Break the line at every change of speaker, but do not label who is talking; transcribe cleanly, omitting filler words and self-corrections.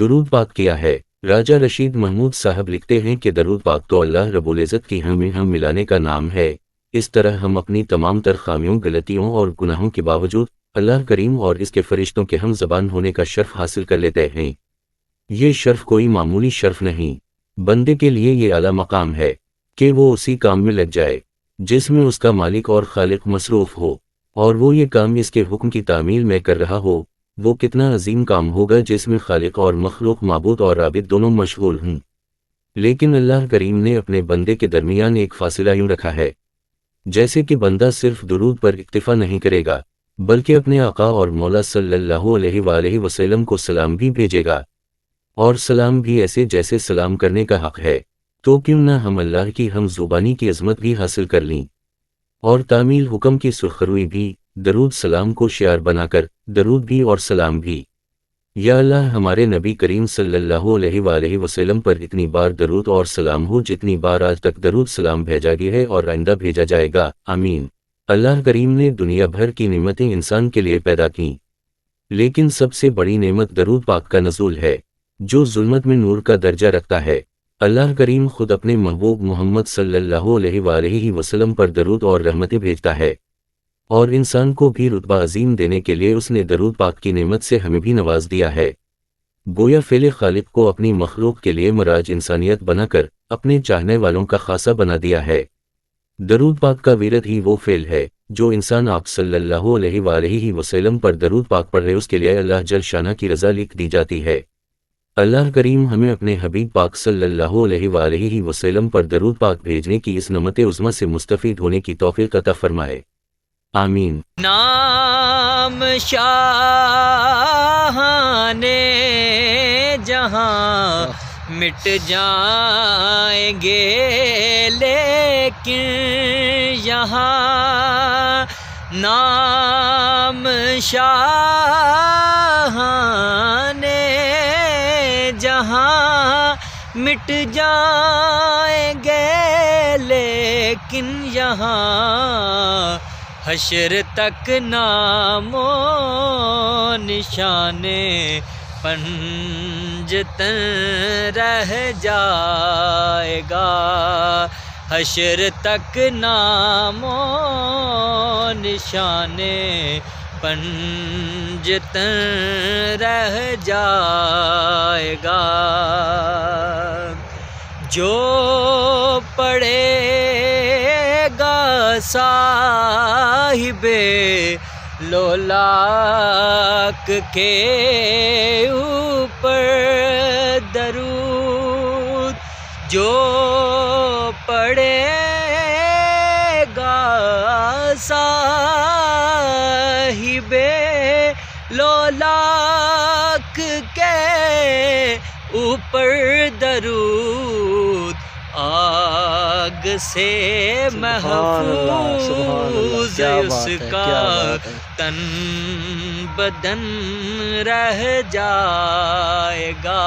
درود پاک کیا ہے۔ راجہ رشید محمود صاحب لکھتے ہیں کہ درود پاک تو اللہ رب العزت کی ہم ملانے کا نام ہے۔ اس طرح ہم اپنی تمام تر خامیوں، غلطیوں اور گناہوں کے باوجود اللہ کریم اور اس کے فرشتوں کے ہم زبان ہونے کا شرف حاصل کر لیتے ہیں۔ یہ شرف کوئی معمولی شرف نہیں، بندے کے لیے یہ اعلیٰ مقام ہے کہ وہ اسی کام میں لگ جائے جس میں اس کا مالک اور خالق مصروف ہو، اور وہ یہ کام اس کے حکم کی تعمیل میں کر رہا ہو۔ وہ کتنا عظیم کام ہوگا جس میں خالق اور مخلوق، معبود اور عابد دونوں مشغول ہوں۔ لیکن اللہ کریم نے اپنے بندے کے درمیان ایک فاصلہ یوں رکھا ہے جیسے کہ بندہ صرف درود پر اکتفا نہیں کرے گا بلکہ اپنے آقا اور مولا صلی اللہ علیہ وآلہ وسلم کو سلام بھی بھیجے گا، اور سلام بھی ایسے جیسے سلام کرنے کا حق ہے۔ تو کیوں نہ ہم اللہ کی ہم زبانی کی عظمت بھی حاصل کر لیں اور تعمیل حکم کی سرخروئی بھی، درود سلام کو شعار بنا کر درود بھی اور سلام بھی۔ یا اللہ ہمارے نبی کریم صلی اللہ علیہ وآلہ وسلم پر اتنی بار درود اور سلام ہو جتنی بار آج تک درود سلام بھیجا گیا ہے اور آئندہ بھیجا جائے گا، آمین۔ اللہ کریم نے دنیا بھر کی نعمتیں انسان کے لیے پیدا کیں، لیکن سب سے بڑی نعمت درود پاک کا نزول ہے جو ظلمت میں نور کا درجہ رکھتا ہے۔ اللہ کریم خود اپنے محبوب محمد صلی اللہ علیہ وآلہ وسلم پر درود اور رحمتیں بھیجتا ہے، اور انسان کو بھی رتبہ عظیم دینے کے لیے اس نے درود پاک کی نعمت سے ہمیں بھی نواز دیا ہے۔ گویا فعل خالق کو اپنی مخلوق کے لیے مراج انسانیت بنا کر اپنے چاہنے والوں کا خاصہ بنا دیا ہے۔ درود پاک کا ورد ہی وہ فعل ہے جو انسان آپ صلی اللہ علیہ وآلہ وسلم پر درود پاک پڑھ رہے اس کے لیے اللہ جل شانہ کی رضا لکھ دی جاتی ہے۔ اللہ کریم ہمیں اپنے حبیب پاک صلی اللہ علیہ وآلہ وسلم پر درود پاک بھیجنے کی اس نعمت عظمی سے مستفید ہونے کی توفیق عطا فرمائے، آمین۔
نام شاہانے جہاں مٹ جائیں گے لیکن یہاں نام شاہانے جہاں مٹ جائیں گے لیکن یہاں حشر تک نام و نشانے پنجتن رہ جائے گا، حشر تک نام و نشانے پنجتن رہ جائے گا۔ جو پڑھے گا صاحب لولاک کے اوپر درود، جو پڑھے گا صاحب لولاک کے اوپر درود، آگ سے محفوظ اس کا تن بدن رہ جائے گا۔